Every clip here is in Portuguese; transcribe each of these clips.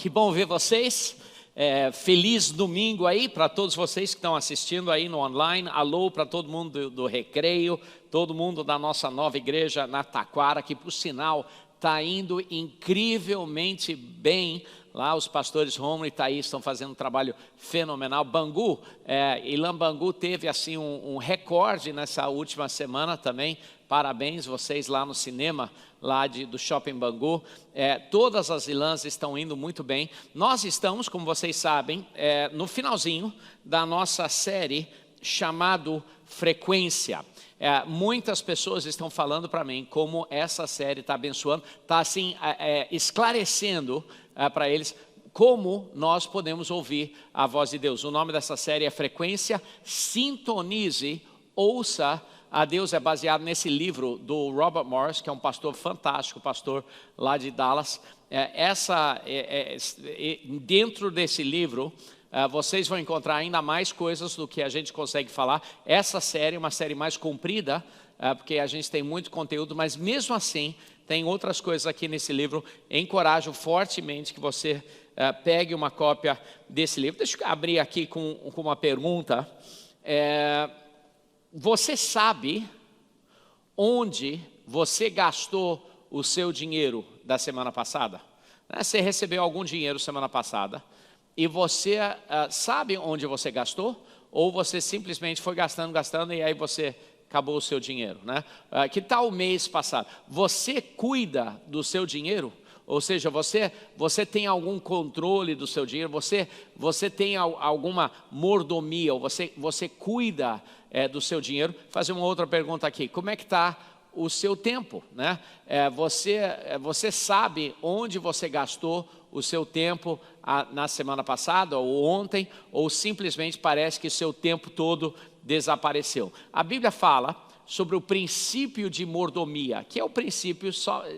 que bom ver vocês. Feliz domingo aí para todos vocês que estão assistindo aí no online. Alô para todo mundo do Recreio, todo mundo da nossa nova igreja na Taquara, que por sinal está indo incrivelmente bem. Lá os pastores Romulo e Thaís estão fazendo um trabalho fenomenal. Bangu, Ilan Bangu teve assim um recorde nessa última semana também. Parabéns vocês lá no cinema, lá do Shopping Bangu. Todas as Ilãs estão indo muito bem. Nós estamos, como vocês sabem, no finalzinho da nossa série chamado Frequência. Muitas pessoas estão falando para mim como essa série está abençoando, está assim esclarecendo para eles como nós podemos ouvir a voz de Deus. O nome dessa série é Frequência. Sintonize, ouça a Deus. É baseado nesse livro do Robert Morris, que é um pastor fantástico, pastor lá de Dallas. Dentro desse livro, vocês vão encontrar ainda mais coisas do que a gente consegue falar. Essa série é uma série mais comprida, porque a gente tem muito conteúdo, mas mesmo assim, tem outras coisas aqui nesse livro. Encorajo fortemente que você pegue uma cópia desse livro. Deixa eu abrir aqui com uma pergunta. Você sabe onde você gastou o seu dinheiro da semana passada? Você recebeu algum dinheiro semana passada e você sabe onde você gastou? Ou você simplesmente foi gastando e aí você acabou o seu dinheiro, né? Que tal o mês passado? Você cuida do seu dinheiro? Ou seja, você tem algum controle do seu dinheiro? Você tem alguma mordomia? Ou você cuida do seu dinheiro? Vou fazer uma outra pergunta aqui. Como é que está o seu tempo, né? Você sabe onde você gastou o seu tempo na semana passada ou ontem? Ou simplesmente parece que o seu tempo todo desapareceu? A Bíblia fala sobre o princípio de mordomia, que é o princípio,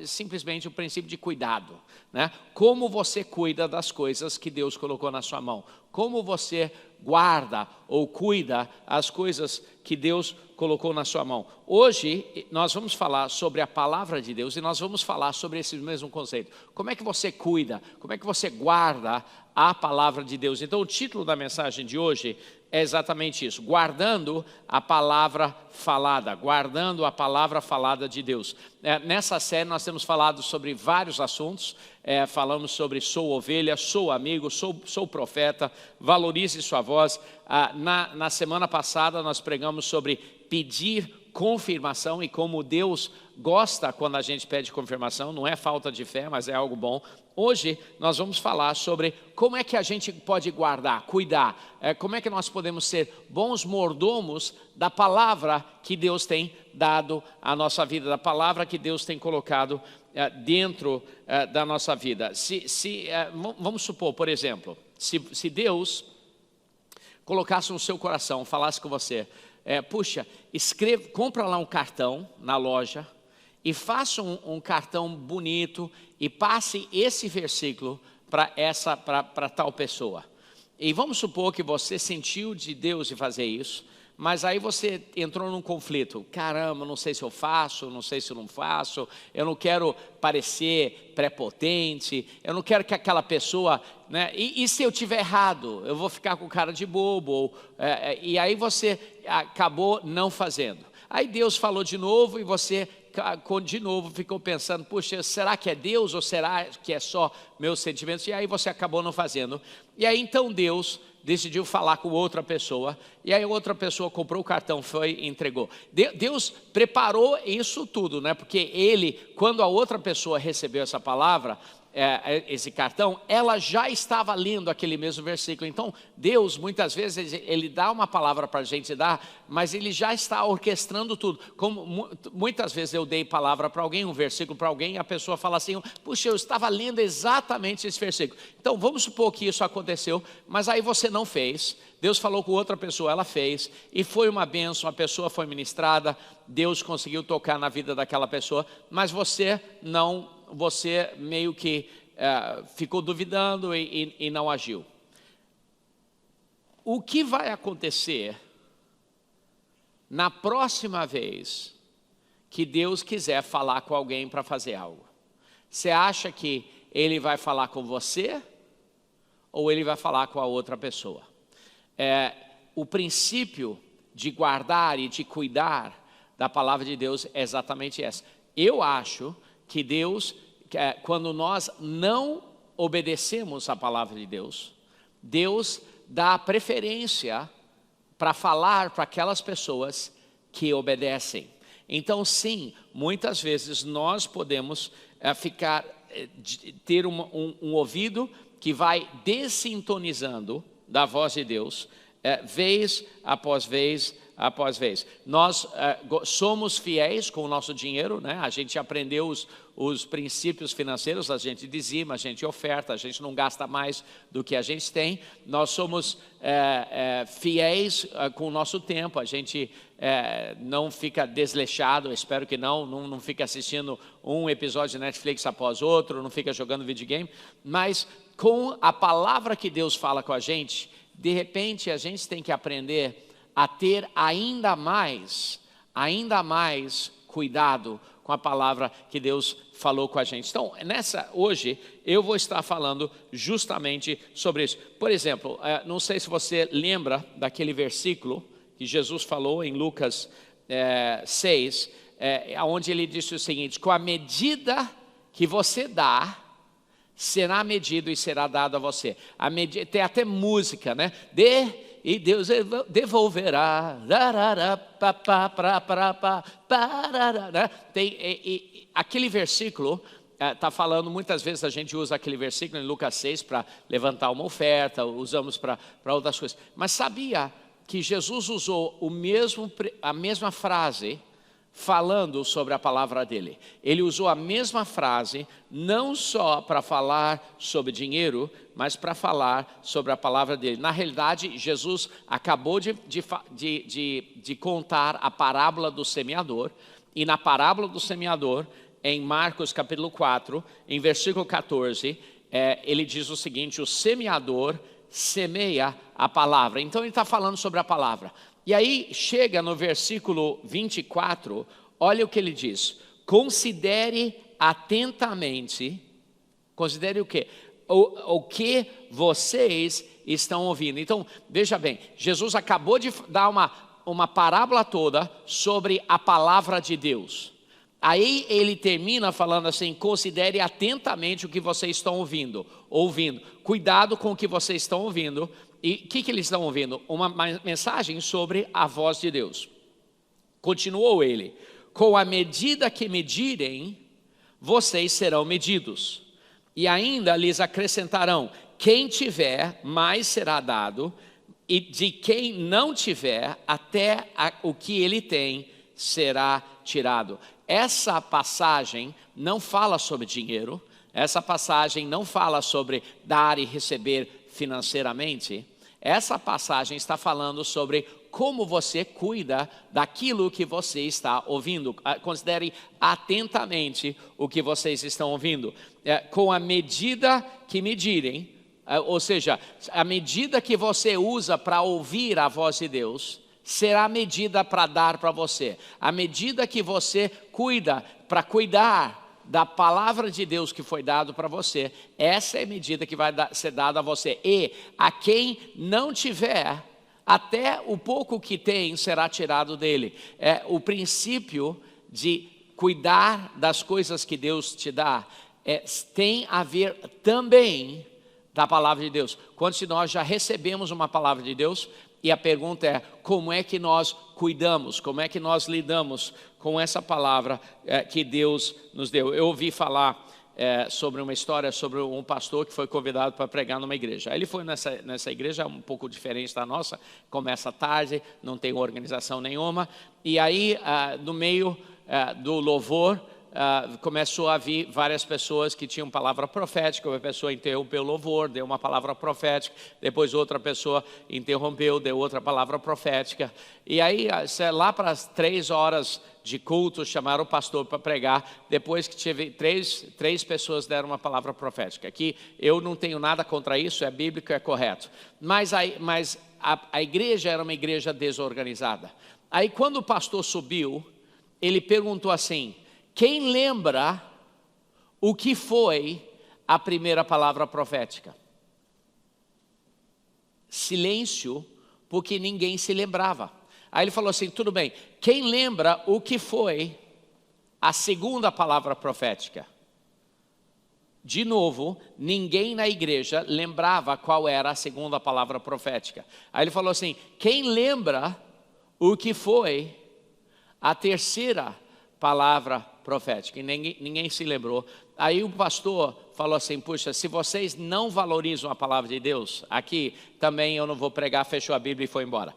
simplesmente o princípio de cuidado, né? Como você cuida das coisas que Deus colocou na sua mão, como você guarda ou cuida as coisas que Deus colocou na sua mão. Hoje nós vamos falar sobre a palavra de Deus e nós vamos falar sobre esse mesmo conceito. Como é que você cuida, como é que você guarda a palavra de Deus? Então o título da mensagem de hoje é exatamente isso: guardando a palavra falada, guardando a palavra falada de Deus. Nessa série nós temos falado sobre vários assuntos. Falamos sobre sou ovelha, sou amigo, sou profeta, valorize sua voz. Na semana passada nós pregamos sobre pedir confirmação e como Deus gosta quando a gente pede confirmação. Não é falta de fé, mas é algo bom. Hoje nós vamos falar sobre como é que a gente pode guardar, cuidar, como é que nós podemos ser bons mordomos da palavra que Deus tem dado à nossa vida, da palavra que Deus tem colocado dentro da nossa vida. Vamos supor, por exemplo, se Deus colocasse no seu coração, falasse com você, puxa, compra lá um cartão na loja e faça um cartão bonito e passe esse versículo para tal pessoa. E vamos supor que você sentiu de Deus de fazer isso, mas aí você entrou num conflito. Caramba, não sei se eu faço, não sei se eu não faço, eu não quero parecer prepotente, eu não quero que aquela pessoa, né? E se eu tiver errado, eu vou ficar com cara de bobo, e aí você acabou não fazendo. Aí Deus falou de novo e você de novo ficou pensando, puxa, será que é Deus ou será que é só meus sentimentos? E aí você acabou não fazendo. E aí então Deus decidiu falar com outra pessoa, e aí outra pessoa comprou o cartão, foi e entregou. Deus preparou isso tudo, né? Porque ele, quando a outra pessoa recebeu essa palavra, esse cartão, ela já estava lendo aquele mesmo versículo. Então Deus muitas vezes ele dá uma palavra para a gente dar, mas ele já está orquestrando tudo. Como muitas vezes eu dei palavra para alguém, um versículo para alguém, e a pessoa fala assim, puxa, eu estava lendo exatamente esse versículo. Então vamos supor que isso aconteceu, mas aí você não fez. Deus falou com outra pessoa, ela fez, e foi uma bênção, a pessoa foi ministrada, Deus conseguiu tocar na vida daquela pessoa, mas você meio que ficou duvidando e não agiu. O que vai acontecer na próxima vez que Deus quiser falar com alguém para fazer algo? Você acha que Ele vai falar com você ou ele vai falar com a outra pessoa. O princípio de guardar e de cuidar da palavra de Deus é exatamente essa. Eu acho que Deus, quando nós não obedecemos a palavra de Deus, Deus dá preferência para falar para aquelas pessoas que obedecem. Então, sim, muitas vezes nós podemos ter um ouvido que vai desintonizando da voz de Deus, vez após vez após vez. Nós somos fiéis com o nosso dinheiro, né? A gente aprendeu os princípios financeiros, a gente dizima, a gente oferta, a gente não gasta mais do que a gente tem. Nós somos fiéis com o nosso tempo, a gente não fica desleixado, espero que não fica assistindo um episódio de Netflix após outro, não fica jogando videogame, mas com a palavra que Deus fala com a gente, de repente a gente tem que aprender a ter ainda mais cuidado com a palavra que Deus falou com a gente. Então, hoje, eu vou estar falando justamente sobre isso. Por exemplo, não sei se você lembra daquele versículo que Jesus falou em Lucas 6, onde ele disse o seguinte: com a medida que você dá, será medido e será dado a você. Tem até música, né? E Deus devolverá. Né? Aquele versículo está falando, muitas vezes a gente usa aquele versículo em Lucas 6 para levantar uma oferta, usamos para outras coisas. Mas sabia que Jesus usou a mesma frase falando sobre a palavra dele? Ele usou a mesma frase não só para falar sobre dinheiro, mas para falar sobre a palavra dele. Na realidade, Jesus acabou de contar a parábola do semeador, e na parábola do semeador, em Marcos capítulo 4, em versículo 14, ele diz o seguinte: o semeador semeia a palavra. Então ele está falando sobre a palavra. E aí chega no versículo 24, olha o que ele diz: considere atentamente, considere o quê? O que vocês estão ouvindo. Então, veja bem, Jesus acabou de dar uma parábola toda sobre a palavra de Deus. Aí ele termina falando assim: considere atentamente o que vocês estão ouvindo. Cuidado com o que vocês estão ouvindo. E o que eles estão ouvindo? Uma mensagem sobre a voz de Deus. Continuou ele: com a medida que medirem, vocês serão medidos. E ainda lhes acrescentarão: quem tiver, mais será dado, e de quem não tiver, até o que ele tem será tirado. Essa passagem não fala sobre dinheiro, essa passagem não fala sobre dar e receber financeiramente. Essa passagem está falando sobre como você cuida daquilo que você está ouvindo. Considere atentamente o que vocês estão ouvindo. Com a medida que medirem, ou seja, a medida que você usa para ouvir a voz de Deus, será a medida para dar para você. A medida que você cuida para cuidar da palavra de Deus que foi dado para você, essa é a medida que vai ser dada a você. E a quem não tiver, até o pouco que tem será tirado dele. O princípio de cuidar das coisas que Deus te dá tem a ver também da palavra de Deus. Quantos de nós já recebemos uma palavra de Deus? E a pergunta é: como é que nós cuidamos? Como é que nós lidamos com essa palavra que Deus nos deu? Eu ouvi falar sobre uma história sobre um pastor que foi convidado para pregar numa igreja. Aí ele foi nessa igreja um pouco diferente da nossa, começa tarde, não tem organização nenhuma. E aí, no meio do louvor, começou a vir várias pessoas que tinham palavra profética. Uma pessoa interrompeu o louvor, deu uma palavra profética. Depois outra pessoa interrompeu, deu outra palavra profética. E aí, lá para as 3 horas de culto, chamaram o pastor para pregar. Depois que tive três pessoas deram uma palavra profética. Aqui eu não tenho nada contra isso, é bíblico, é correto. Mas a igreja era uma igreja desorganizada. Aí quando o pastor subiu, ele perguntou assim: quem lembra o que foi a primeira palavra profética? silêncio, porque ninguém se lembrava. Aí ele falou assim, tudo bem, quem lembra o que foi a segunda palavra profética? De novo, ninguém na igreja lembrava qual era a segunda palavra profética. Aí ele falou assim, quem lembra o que foi a terceira palavra profética? E ninguém se lembrou. Aí o pastor falou assim, puxa, se vocês não valorizam a palavra de Deus, aqui também eu não vou pregar, fechou a Bíblia e foi embora.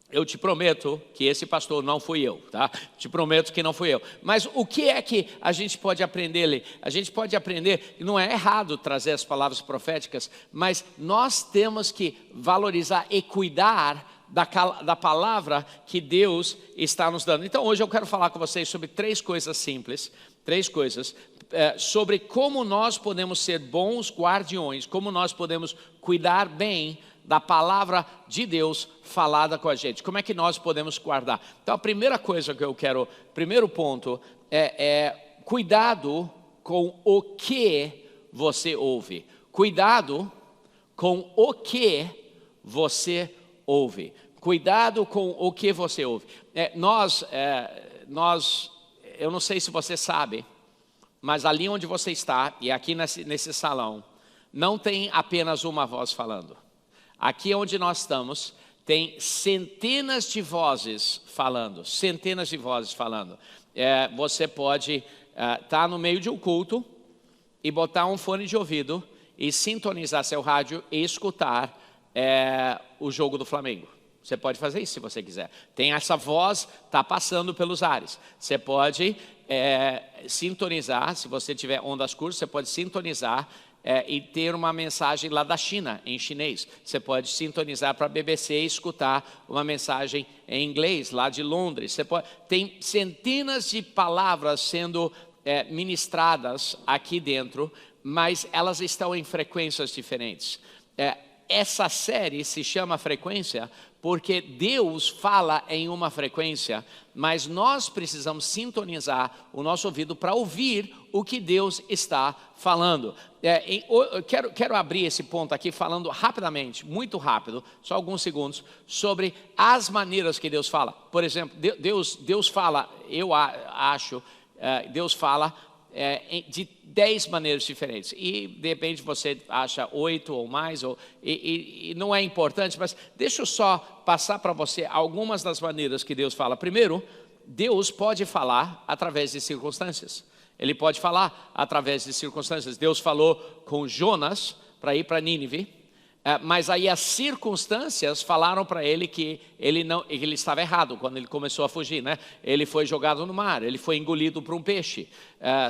Eu te prometo que esse pastor não fui eu, tá? Te prometo que não fui eu. Mas o que é que a gente pode aprender ali? A gente pode aprender que não é errado trazer as palavras proféticas, mas nós temos que valorizar e cuidar da palavra que Deus está nos dando. Então hoje eu quero falar com vocês sobre três coisas simples, sobre como nós podemos ser bons guardiões, como nós podemos cuidar bem da palavra de Deus falada com a gente. Como é que nós podemos guardar? Então a primeira coisa que eu quero, primeiro ponto, é cuidado com o que você ouve. Cuidado com o que você ouve. Cuidado com o que você ouve. Eu não sei se você sabe, mas ali onde você está, e aqui nesse salão, não tem apenas uma voz falando. Aqui onde nós estamos, tem centenas de vozes falando, centenas de vozes falando. Você pode estar no meio de um culto e botar um fone de ouvido e sintonizar seu rádio e escutar o jogo do Flamengo. Você pode fazer isso se você quiser. Tem essa voz, está passando pelos ares. Você pode sintonizar, se você tiver ondas curtas, você pode sintonizar e ter uma mensagem lá da China, em chinês. Você pode sintonizar para a BBC e escutar uma mensagem em inglês, lá de Londres. Tem centenas de palavras sendo ministradas aqui dentro, mas elas estão em frequências diferentes. Essa série se chama Frequência porque Deus fala em uma frequência, mas nós precisamos sintonizar o nosso ouvido para ouvir o que Deus está falando. Eu quero abrir esse ponto aqui falando rapidamente, muito rápido, só alguns segundos, sobre as maneiras que Deus fala. Por exemplo, Deus fala, eu acho, Deus fala de 10 maneiras diferentes, e de repente você acha 8 ou mais, e não é importante, mas deixa eu só passar para você algumas das maneiras que Deus fala. Primeiro, Deus pode falar através de circunstâncias. Ele pode falar através de circunstâncias. Deus falou com Jonas para ir para Nínive, mas aí as circunstâncias falaram para ele que ele estava errado quando ele começou a fugir, né? Ele foi jogado no mar, ele foi engolido por um peixe.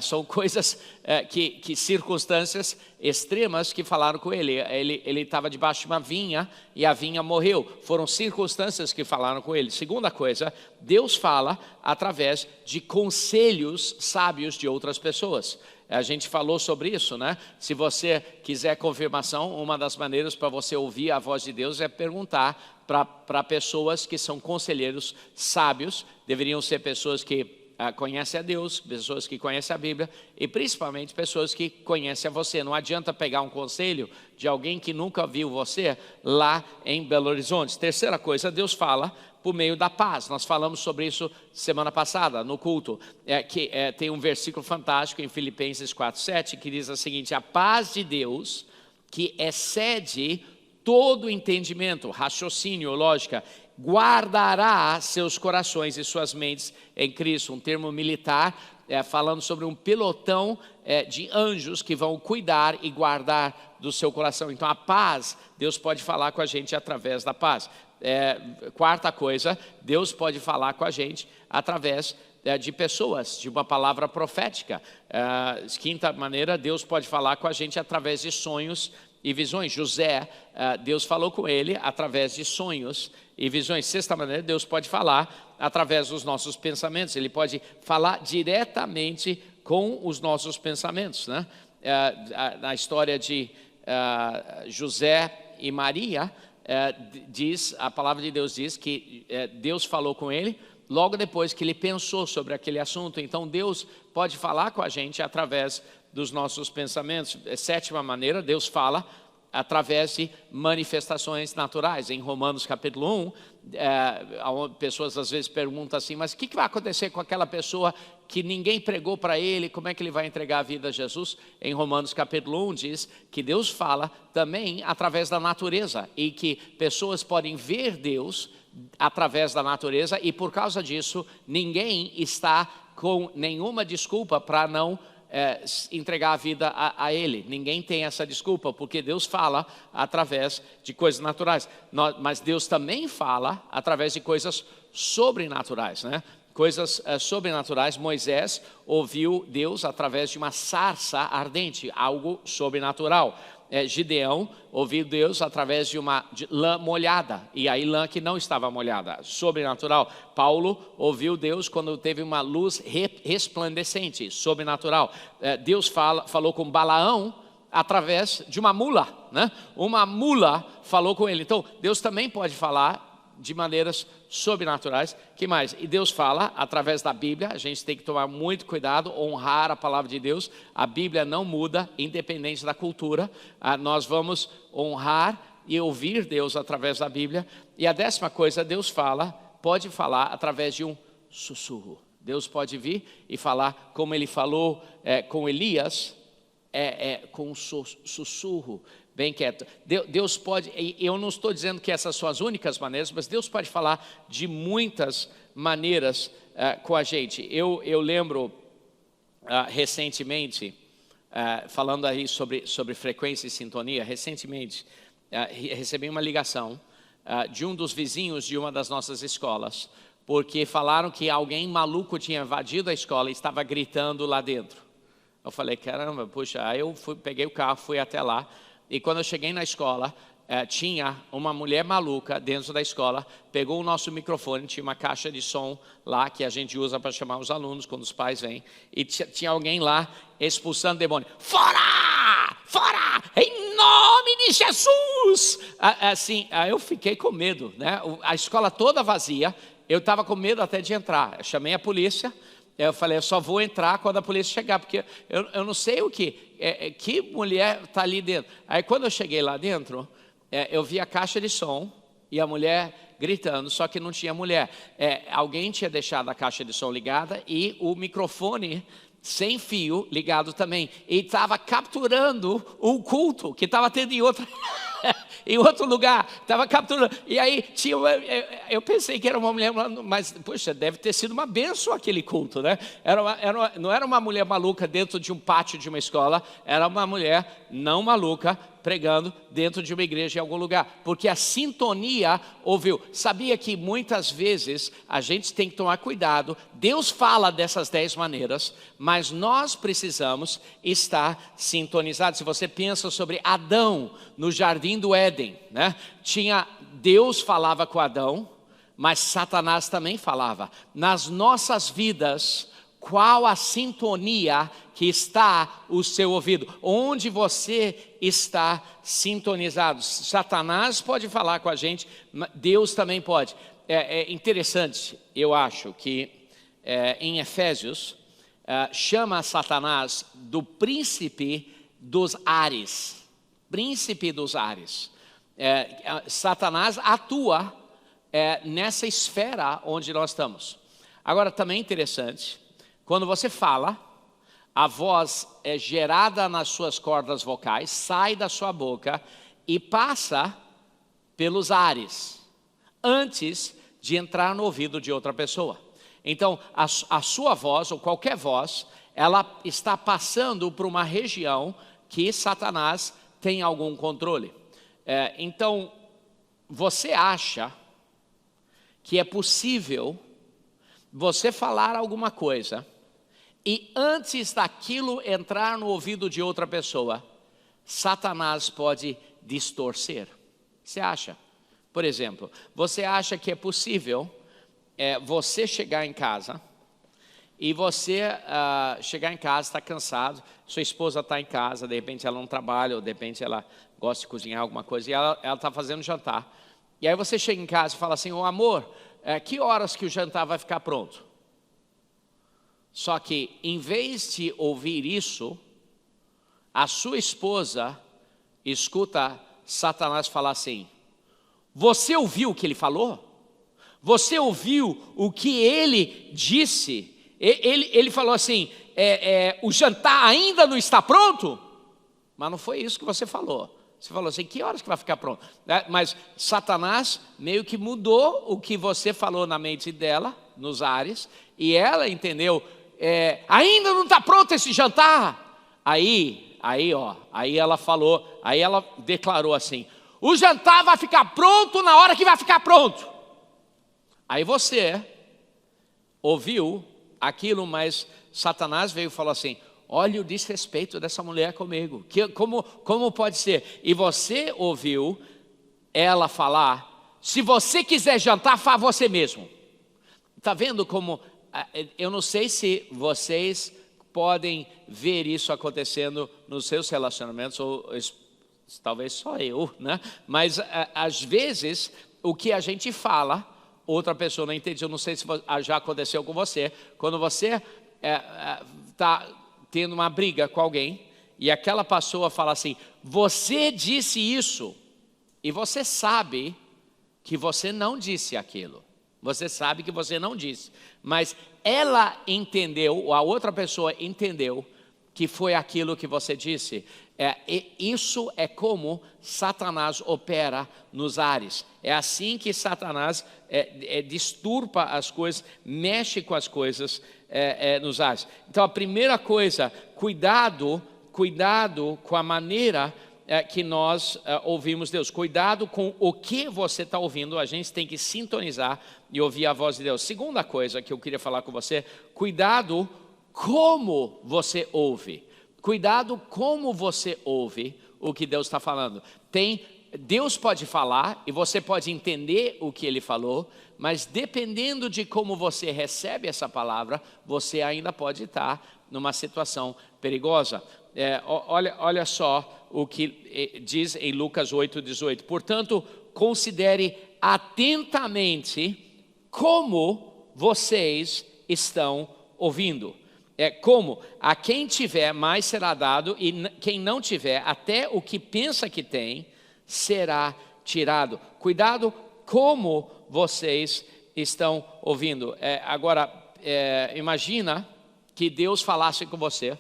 São coisas que circunstâncias extremas que falaram com ele. Ele estava debaixo de uma vinha e a vinha morreu. Foram circunstâncias que falaram com ele. Segunda coisa, Deus fala através de conselhos sábios de outras pessoas. A gente falou sobre isso, né? Se você quiser confirmação, uma das maneiras para você ouvir a voz de Deus é perguntar para pessoas que são conselheiros sábios. Deveriam ser pessoas que conhecem a Deus, pessoas que conhecem a Bíblia e principalmente pessoas que conhecem a você. Não adianta pegar um conselho de alguém que nunca viu você lá em Belo Horizonte. Terceira coisa, Deus fala por meio da paz. Nós falamos sobre isso semana passada no culto, tem um versículo fantástico em Filipenses 4:7 que diz o seguinte: a paz de Deus, que excede todo entendimento, raciocínio, lógica, guardará seus corações e suas mentes em Cristo. Um termo militar, falando sobre um pelotão de anjos que vão cuidar e guardar do seu coração. Então a paz, Deus pode falar com a gente através da paz. Quarta coisa, Deus pode falar com a gente através de pessoas, de uma palavra profética. Quinta maneira, Deus pode falar com a gente através de sonhos e visões. José, Deus falou com ele através de sonhos e visões. Sexta maneira, Deus pode falar através dos nossos pensamentos. Ele pode falar diretamente com os nossos pensamentos, né? Na história de José e Maria, a palavra de Deus diz que Deus falou com ele logo depois que ele pensou sobre aquele assunto. Então Deus pode falar com a gente através dos nossos pensamentos. Sétima maneira, Deus fala através de manifestações naturais. Em Romanos capítulo 1, pessoas às vezes perguntam assim, mas o que vai acontecer com aquela pessoa que ninguém pregou para ele, como é que ele vai entregar a vida a Jesus? Em Romanos capítulo 1 diz que Deus fala também através da natureza, e que pessoas podem ver Deus através da natureza, e por causa disso, ninguém está com nenhuma desculpa para não entregar a vida a Ele. Ninguém tem essa desculpa, porque Deus fala através de coisas naturais. Mas Deus também fala através de coisas sobrenaturais, né? Coisas sobrenaturais. Moisés ouviu Deus através de uma sarça ardente, algo sobrenatural. Gideão ouviu Deus através de lã molhada, e aí lã que não estava molhada, sobrenatural. Paulo ouviu Deus quando teve uma luz resplandecente, sobrenatural. Deus falou com Balaão através de uma mula, né? Uma mula falou com ele. Então Deus também pode falar de maneiras sobrenaturais. Que mais? E Deus fala através da Bíblia. A gente tem que tomar muito cuidado, honrar a palavra de Deus. A Bíblia não muda, independente da cultura. Nós vamos honrar e ouvir Deus através da Bíblia. E a 10ª coisa, Deus pode falar através de um sussurro. Deus pode vir e falar como Ele falou com Elias, com um sussurro, bem quieto. Deus pode, eu não estou dizendo que essas são as únicas maneiras, mas Deus pode falar de muitas maneiras com a gente. Eu lembro recentemente, falando aí sobre frequência e sintonia, recentemente recebi uma ligação de um dos vizinhos de uma das nossas escolas, porque falaram que alguém maluco tinha invadido a escola e estava gritando lá dentro. Eu falei, caramba, puxa, aí eu peguei o carro, fui até lá. E quando eu cheguei na escola, tinha uma mulher maluca dentro da escola, pegou o nosso microfone, tinha uma caixa de som lá que a gente usa para chamar os alunos quando os pais vêm, e tinha alguém lá expulsando demônio. Fora! Fora! Em nome de Jesus! Assim, eu fiquei com medo, né? A escola toda vazia, eu estava com medo até de entrar. Eu chamei a polícia. Eu falei, eu só vou entrar quando a polícia chegar, porque eu não sei o que mulher está ali dentro. Aí quando eu cheguei lá dentro, eu vi a caixa de som e a mulher gritando, só que não tinha mulher. Alguém tinha deixado a caixa de som ligada e o microfone sem fio ligado também. E estava capturando o culto que estava tendo em outro lugar, estava capturando. E aí eu pensei que era uma mulher, mas poxa, deve ter sido uma bênção aquele culto, né? Não era uma mulher maluca dentro de um pátio de uma escola, era uma mulher não maluca pregando dentro de uma igreja em algum lugar, porque a sintonia ouviu. Sabia que muitas vezes a gente tem que tomar cuidado. Deus fala dessas 10 maneiras, mas nós precisamos estar sintonizados. Se você pensa sobre Adão no jardim do Éden, né? Deus falava com Adão, mas Satanás também falava. Nas nossas vidas, qual a sintonia que está o seu ouvido? Onde você está sintonizado? Satanás pode falar com a gente, Deus também pode. É interessante, eu acho, que em Efésios, chama Satanás do príncipe dos ares. Príncipe dos ares. Satanás atua nessa esfera onde nós estamos. Agora, também é interessante, quando você fala, a voz é gerada nas suas cordas vocais, sai da sua boca e passa pelos ares, antes de entrar no ouvido de outra pessoa. Então, a sua voz, ou qualquer voz, ela está passando por uma região que Satanás tem algum controle. Então, você acha que é possível você falar alguma coisa e antes daquilo entrar no ouvido de outra pessoa, Satanás pode distorcer? Você acha? Por exemplo, você acha que é possível você chegar em casa e você chegar em casa, está cansado, sua esposa está em casa, de repente ela não trabalha, ou de repente ela gosta de cozinhar alguma coisa, e ela está fazendo jantar. E aí você chega em casa e fala assim, amor, que horas que o jantar vai ficar pronto? Só que, em vez de ouvir isso, a sua esposa escuta Satanás falar assim: você ouviu o que ele falou? Você ouviu o que ele disse? Ele falou assim, o jantar ainda não está pronto? Mas não foi isso que você falou. Você falou assim, que horas que vai ficar pronto? Mas Satanás meio que mudou o que você falou na mente dela, nos ares, e ela entendeu, ainda não está pronto esse jantar. Aí ela falou, aí ela declarou assim: o jantar vai ficar pronto na hora que vai ficar pronto. Aí você ouviu aquilo, mas Satanás veio e falou assim: olha o desrespeito dessa mulher comigo, como pode ser? E você ouviu ela falar: se você quiser jantar, faça você mesmo. Está vendo como, eu não sei se vocês podem ver isso acontecendo nos seus relacionamentos, ou talvez só eu, né? Mas às vezes o que a gente fala, outra pessoa não entende. Eu não sei se já aconteceu com você, quando você está tendo uma briga com alguém, e aquela pessoa fala assim: você disse isso, e você sabe que você não disse aquilo, você sabe que você não disse, mas ela entendeu, ou a outra pessoa entendeu que foi aquilo que você disse. Isso é como Satanás opera nos ares. É assim que Satanás disturba as coisas, mexe com as coisas nos ares. Então a primeira coisa, cuidado com a maneira que nós ouvimos Deus. Cuidado com o que você está ouvindo. A gente tem que sintonizar e ouvir a voz de Deus. Segunda coisa que eu queria falar com você: cuidado como você ouve. Cuidado como você ouve o que Deus está falando. Deus pode falar e você pode entender o que Ele falou, mas dependendo de como você recebe essa palavra, você ainda pode estar numa situação perigosa. Olha só o que diz em Lucas 8:18. Portanto, considere atentamente como vocês estão ouvindo. Como a quem tiver mais será dado, e quem não tiver, até o que pensa que tem será tirado. Cuidado como vocês estão ouvindo. Agora, imagina que Deus falasse com você: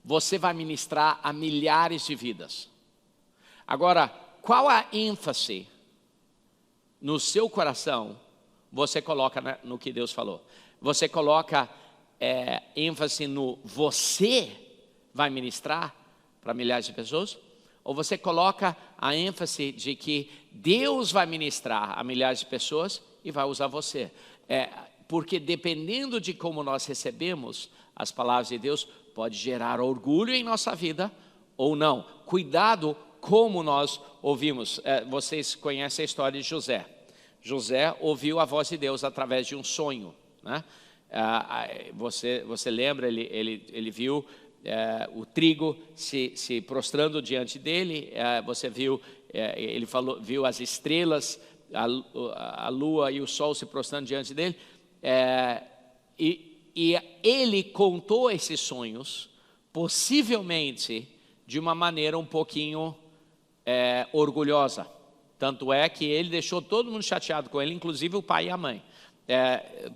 você vai ministrar a milhares de vidas. Agora, qual a ênfase no seu coração você coloca no que Deus falou? Você coloca ênfase no você vai ministrar para milhares de pessoas? Ou você coloca a ênfase de que Deus vai ministrar a milhares de pessoas e vai usar você? Porque dependendo de como nós recebemos as palavras de Deus, pode gerar orgulho em nossa vida ou não. Cuidado como nós ouvimos. Vocês conhecem a história de José. José ouviu a voz de Deus através de um sonho, né? Você lembra, ele viu o trigo se prostrando diante dele. Você viu, ele viu as estrelas, a lua e o sol se prostrando diante dele. E ele contou esses sonhos, possivelmente de uma maneira um pouquinho orgulhosa. Tanto é que ele deixou todo mundo chateado com ele, inclusive o pai e a mãe.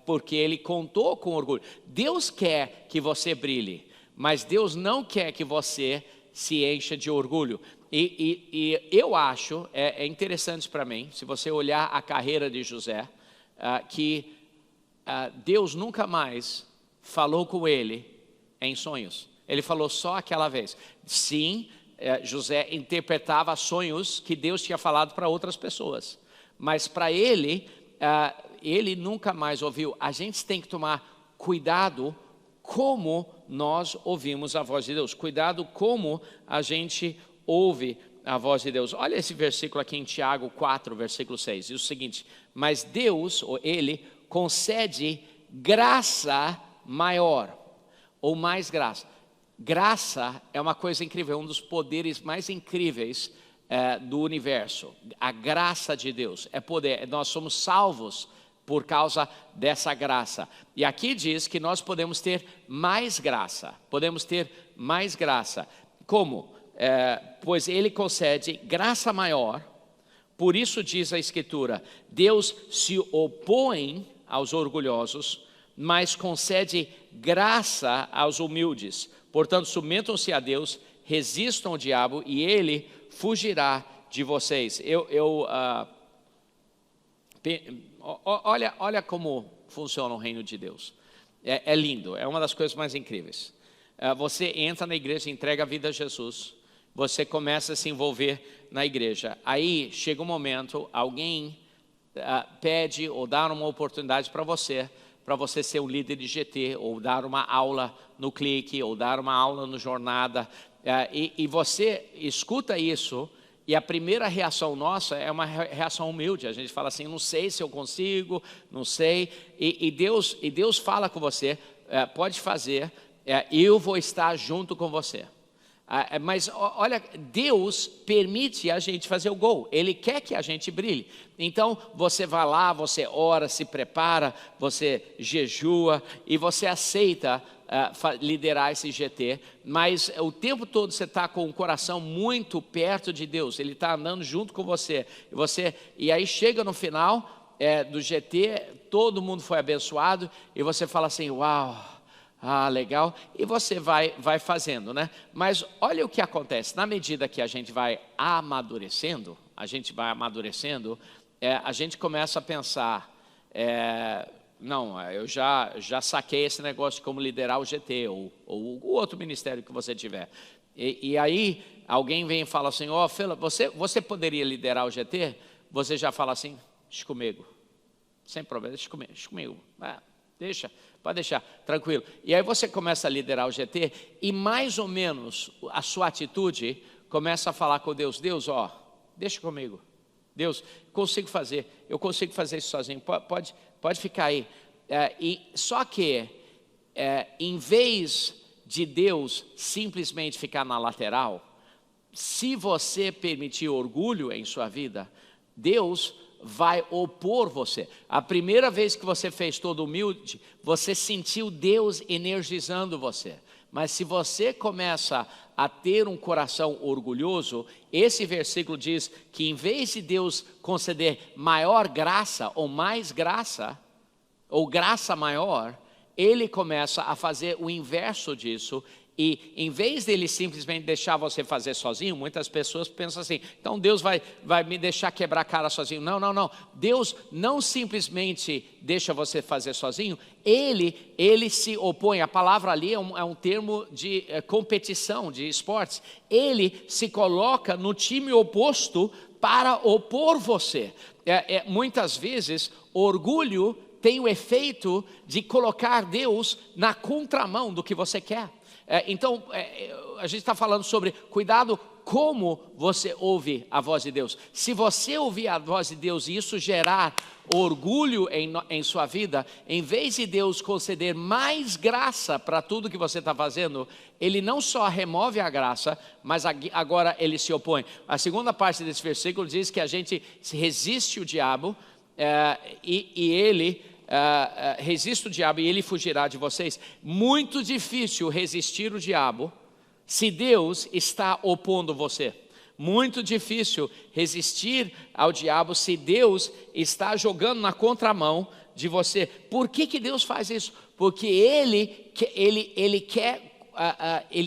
Porque ele contou com orgulho. Deus quer que você brilhe, mas Deus não quer que você se encha de orgulho. E eu acho, interessante para mim, se você olhar a carreira de José, que Deus nunca mais falou com ele em sonhos. Ele falou só aquela vez. Sim, José interpretava sonhos que Deus tinha falado para outras pessoas, mas para ele, ele nunca mais ouviu. A gente tem que tomar cuidado como nós ouvimos a voz de Deus. Cuidado como a gente ouve a voz de Deus. Olha esse versículo aqui em Tiago 4, versículo 6. Diz o seguinte: mas Deus, ou Ele, concede graça maior, ou mais graça. Graça é uma coisa incrível, um dos poderes mais incríveis do universo. A graça de Deus é poder. Nós somos salvos por causa dessa graça. E aqui diz que nós podemos ter mais graça. Podemos ter mais graça. Como? pois Ele concede graça maior. Por isso diz a Escritura, Deus se opõe aos orgulhosos, mas concede graça aos humildes. Portanto, submetam-se a Deus, resistam ao diabo e ele fugirá de vocês. Olha como funciona o reino de Deus. É lindo, é uma das coisas mais incríveis. Você entra na igreja, entrega a vida a Jesus, você começa a se envolver na igreja. Aí chega um momento, alguém pede ou dá uma oportunidade para você ser um líder de GT, ou dar uma aula no Clique, ou dar uma aula no Jornada, e você escuta isso, e a primeira reação nossa é uma reação humilde. A gente fala assim, não sei se eu consigo, não sei, e Deus fala com você, pode fazer, eu vou estar junto com você. Mas olha, Deus permite a gente fazer o gol, Ele quer que a gente brilhe. Então você vai lá, você ora, se prepara, você jejua e você aceita liderar esse GT, mas o tempo todo você está com o coração muito perto de Deus, Ele está andando junto com você, e aí chega no final do GT, todo mundo foi abençoado, e você fala assim, uau, legal, e você vai fazendo, né? Mas olha o que acontece, na medida que a gente vai amadurecendo, a gente começa a pensar, não, eu já saquei esse negócio de como liderar o GT, ou o outro ministério que você tiver, e aí alguém vem e fala assim, Fela, você poderia liderar o GT? Você já fala assim, deixa comigo, sem problema, deixa comigo, pode deixar, tranquilo. E aí você começa a liderar o GT e mais ou menos a sua atitude começa a falar com Deus, deixa comigo, Deus, eu consigo fazer isso sozinho, pode ficar aí. Só que, em vez de Deus simplesmente ficar na lateral, se você permitir orgulho em sua vida, Deus vai opor você. A primeira vez que você fez todo humilde, você sentiu Deus energizando você. Mas se você começa a ter um coração orgulhoso, esse versículo diz que em vez de Deus conceder maior graça ou mais graça, ou graça maior, Ele começa a fazer o inverso disso. E em vez dele simplesmente deixar você fazer sozinho, muitas pessoas pensam assim, então Deus vai me deixar quebrar a cara sozinho. Não. Deus não simplesmente deixa você fazer sozinho, Ele se opõe. A palavra ali é um termo de competição, de esportes. Ele se coloca no time oposto para opor você. Muitas vezes, orgulho tem o efeito de colocar Deus na contramão do que você quer. Então, a gente está falando sobre cuidado como você ouve a voz de Deus. Se você ouvir a voz de Deus e isso gerar orgulho em sua vida, em vez de Deus conceder mais graça para tudo que você está fazendo, Ele não só remove a graça, mas agora Ele se opõe. A segunda parte desse versículo diz que a gente resiste o diabo e ele... resista o diabo e ele fugirá de vocês. Muito difícil resistir o diabo se Deus está opondo você. Muito difícil resistir ao diabo se Deus está jogando na contramão de você. Por que Deus faz isso? Porque Ele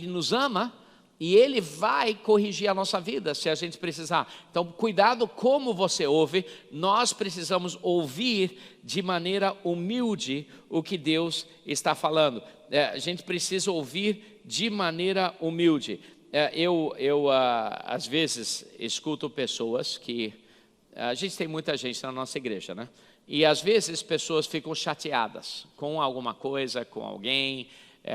nos ama e Ele vai corrigir a nossa vida se a gente precisar. Então, cuidado como você ouve. Nós precisamos ouvir de maneira humilde o que Deus está falando. A gente precisa ouvir de maneira humilde. Eu às vezes escuto pessoas que... a gente tem muita gente na nossa igreja, né? E às vezes pessoas ficam chateadas com alguma coisa, com alguém...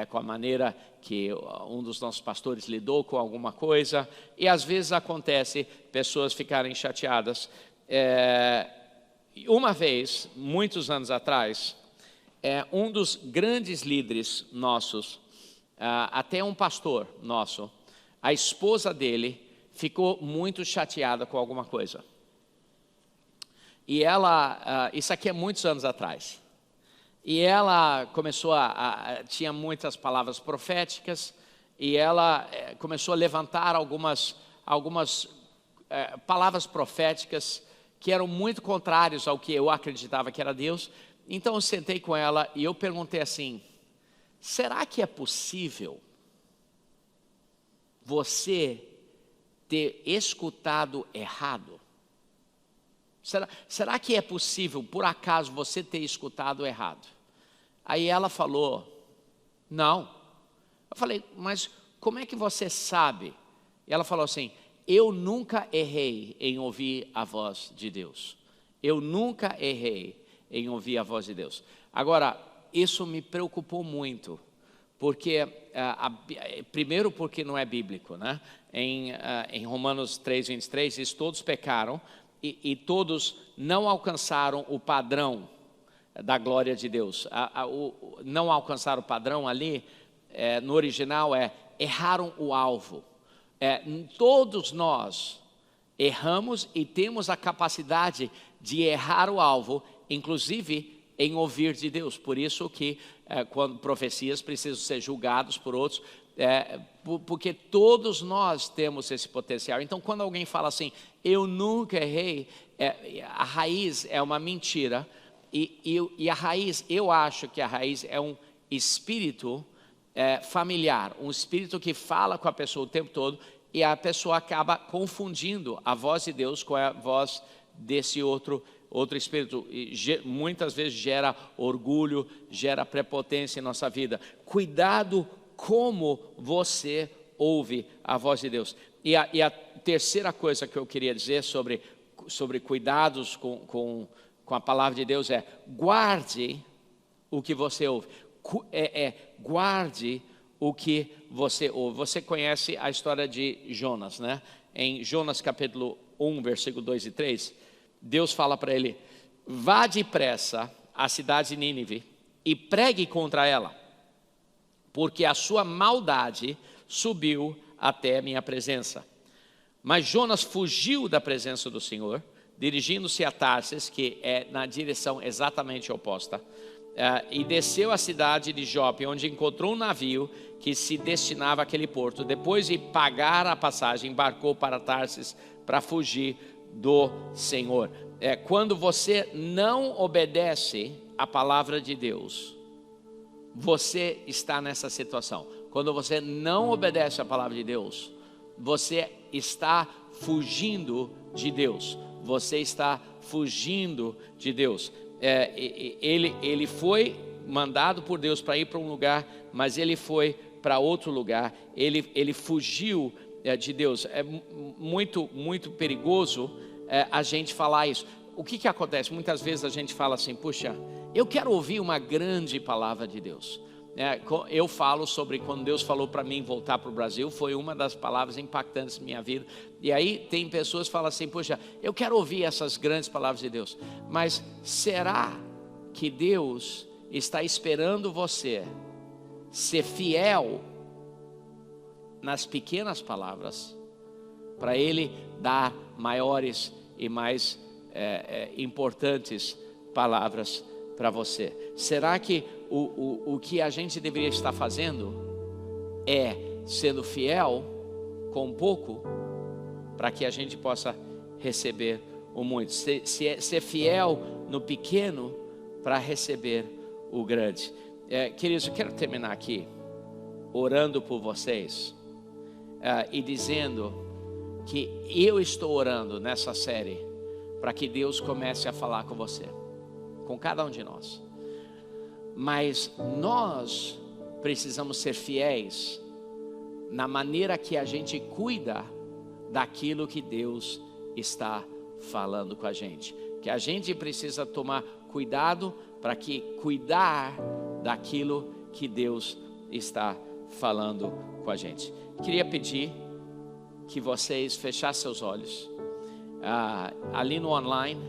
com a maneira que um dos nossos pastores lidou com alguma coisa, e às vezes acontece pessoas ficarem chateadas. Uma vez, muitos anos atrás, um dos grandes líderes nossos, até um pastor nosso, a esposa dele ficou muito chateada com alguma coisa. E ela, isso aqui é muitos anos atrás. E ela começou tinha muitas palavras proféticas, e ela começou a levantar algumas palavras proféticas que eram muito contrárias ao que eu acreditava que era Deus. Então eu sentei com ela e eu perguntei assim: será que é possível você ter escutado errado? Será que é possível, por acaso, você ter escutado errado? Aí ela falou: não. Eu falei: mas como é que você sabe? E ela falou assim: eu nunca errei em ouvir a voz de Deus. Eu nunca errei em ouvir a voz de Deus. Agora, isso me preocupou muito, porque, primeiro porque não é bíblico, né? Em Romanos 3:23 diz: todos pecaram e todos não alcançaram o padrão da glória de Deus. Não alcançar o padrão ali, no original erraram o alvo. Todos nós erramos e temos a capacidade de errar o alvo, inclusive em ouvir de Deus. Por isso que quando profecias precisam ser julgados por outros, porque todos nós temos esse potencial. Então quando alguém fala assim: eu nunca errei, a raiz é uma mentira. E a raiz, eu acho que a raiz é um espírito familiar, um espírito que fala com a pessoa o tempo todo, e a pessoa acaba confundindo a voz de Deus com a voz desse outro espírito, e muitas vezes gera orgulho, gera prepotência em nossa vida. Cuidado como você ouve a voz de Deus. E a terceira coisa que eu queria dizer sobre cuidados com a palavra de Deus guarde o que você ouve. Guarde o que você ouve. Você conhece a história de Jonas, né? Em Jonas capítulo 1, versículo 2 e 3, Deus fala para ele: vá depressa à cidade de Nínive e pregue contra ela, porque a sua maldade subiu até minha presença. Mas Jonas fugiu da presença do Senhor, dirigindo-se a Tarsis, que é na direção exatamente oposta, e desceu à cidade de Jope, onde encontrou um navio que se destinava àquele porto. Depois de pagar a passagem, embarcou para Tarsis para fugir do Senhor. Quando você não obedece à palavra de Deus, você está nessa situação. Quando você não obedece à palavra de Deus, você está fugindo de Deus. Você está fugindo de Deus. Ele foi mandado por Deus para ir para um lugar, mas ele foi para outro lugar. Ele fugiu de Deus. É muito, muito perigoso a gente falar isso. O que acontece? Muitas vezes a gente fala assim: puxa, eu quero ouvir uma grande palavra de Deus. Eu falo sobre quando Deus falou para mim voltar para o Brasil, foi uma das palavras impactantes da minha vida. E aí tem pessoas que falam assim: puxa, eu quero ouvir essas grandes palavras de Deus. Mas será que Deus está esperando você ser fiel nas pequenas palavras, para Ele dar maiores e mais importantes palavras para você? Será que o que a gente deveria estar fazendo é sendo fiel com pouco, para que a gente possa receber o muito? Ser fiel no pequeno para receber o grande. Queridos, eu quero terminar aqui orando por vocês e dizendo que eu estou orando nessa série para que Deus comece a falar com você, com cada um de nós. Mas nós precisamos ser fiéis na maneira que a gente cuida daquilo que Deus está falando com a gente. Que a gente precisa tomar cuidado para que cuidar daquilo que Deus está falando com a gente. Queria pedir que vocês fechassem seus olhos. Ali no online,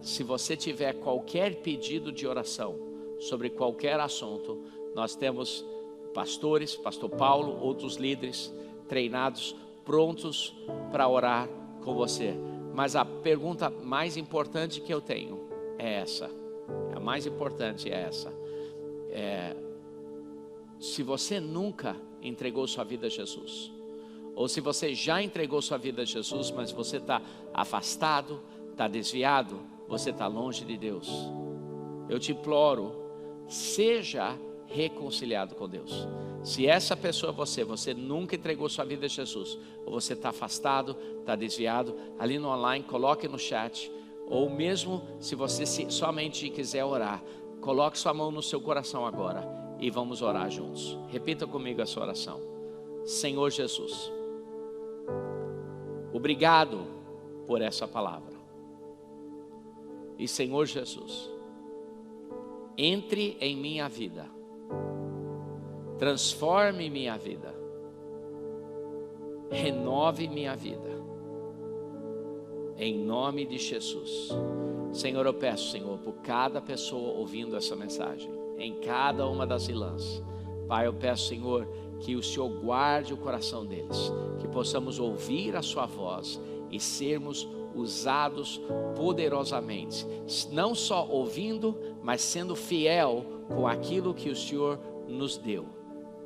se você tiver qualquer pedido de oração sobre qualquer assunto, nós temos pastores, pastor Paulo, outros líderes treinados, prontos para orar com você. Mas a pergunta mais importante que eu tenho é essa. A mais importante é essa. se você nunca entregou sua vida a Jesus, ou se você já entregou sua vida a Jesus, mas você está afastado, está desviado, você está longe de Deus, eu te imploro, seja reconciliado com Deus. Se essa pessoa é você nunca entregou sua vida a Jesus, ou você está afastado, está desviado, ali no online, coloque no chat, ou mesmo se você somente quiser orar, coloque sua mão no seu coração agora, e vamos orar juntos. Repita comigo essa oração. Senhor Jesus, obrigado por essa palavra. E Senhor Jesus, entre em minha vida, transforme minha vida, renove minha vida, em nome de Jesus. Senhor, eu peço, Senhor, por cada pessoa ouvindo essa mensagem, em cada uma das ilãs, Pai, eu peço, Senhor, que o Senhor guarde o coração deles, que possamos ouvir a sua voz e sermos usados poderosamente, não só ouvindo, mas sendo fiel com aquilo que o Senhor nos deu,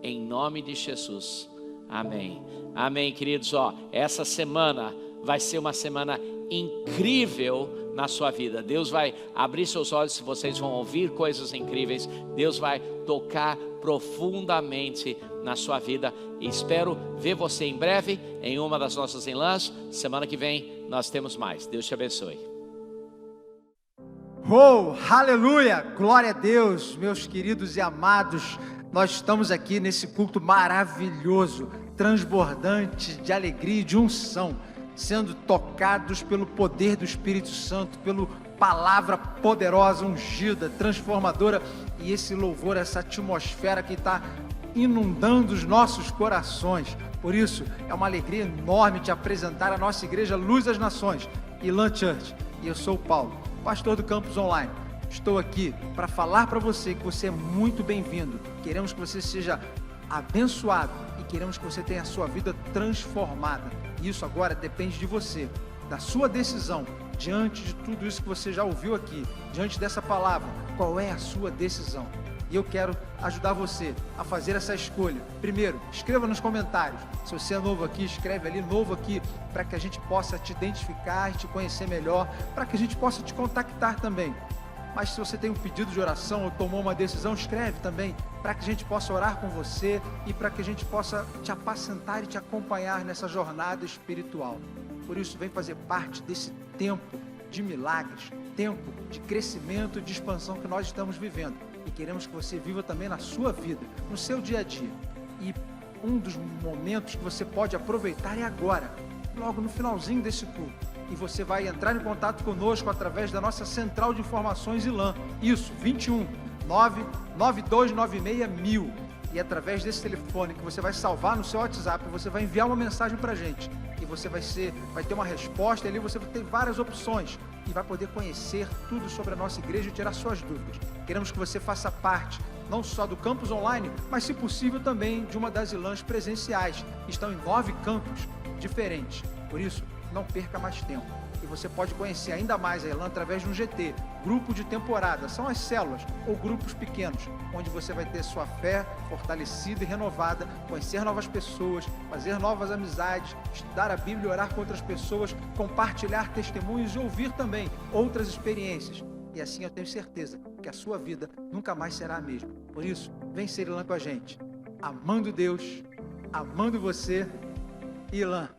em nome de Jesus, amém, amém, queridos. Essa semana vai ser uma semana incrível na sua vida. Deus vai abrir seus olhos, vocês vão ouvir coisas incríveis, Deus vai tocar profundamente na sua vida, e espero ver você em breve em uma das nossas ilãs. Semana que vem nós temos mais. Deus te abençoe. Oh, aleluia, glória a Deus, meus queridos e amados. Nós estamos aqui nesse culto maravilhoso, transbordante de alegria e de unção, sendo tocados pelo poder do Espírito Santo, pela palavra poderosa, ungida, transformadora, e esse louvor, essa atmosfera que está inundando os nossos corações. Por isso, é uma alegria enorme te apresentar a nossa igreja Luz das Nações, Elan Church. E eu sou o Paulo, pastor do Campus Online. Estou aqui para falar para você que você é muito bem-vindo. Queremos que você seja abençoado e queremos que você tenha a sua vida transformada. E isso agora depende de você, da sua decisão, diante de tudo isso que você já ouviu aqui, diante dessa palavra. Qual é a sua decisão? E eu quero ajudar você a fazer essa escolha. Primeiro, escreva nos comentários. Se você é novo aqui, escreve ali, novo aqui, para que a gente possa te identificar, te conhecer melhor, para que a gente possa te contactar também. Mas se você tem um pedido de oração ou tomou uma decisão, escreve também, para que a gente possa orar com você e para que a gente possa te apacentar e te acompanhar nessa jornada espiritual. Por isso, vem fazer parte desse tempo de milagres, tempo de crescimento e de expansão que nós estamos vivendo. E queremos que você viva também na sua vida, no seu dia a dia. E um dos momentos que você pode aproveitar é agora, logo no finalzinho desse culto. E você vai entrar em contato conosco através da nossa central de informações Elan. Isso, 21 99296 1000. E através desse telefone que você vai salvar no seu WhatsApp, você vai enviar uma mensagem para a gente. E você vai ter uma resposta, e ali você vai ter várias opções. E vai poder conhecer tudo sobre a nossa igreja e tirar suas dúvidas. Queremos que você faça parte, não só do campus online, mas se possível também de uma das ilãs presenciais. Estão em 9 campos diferentes. Por isso, não perca mais tempo. E você pode conhecer ainda mais a Elan através de um GT, grupo de temporada. São as células ou grupos pequenos, onde você vai ter sua fé fortalecida e renovada, conhecer novas pessoas, fazer novas amizades, estudar a Bíblia, orar com outras pessoas, compartilhar testemunhos e ouvir também outras experiências. E assim eu tenho certeza que a sua vida nunca mais será a mesma. Por isso, vem ser Elan com a gente, amando Deus, amando você, Elan.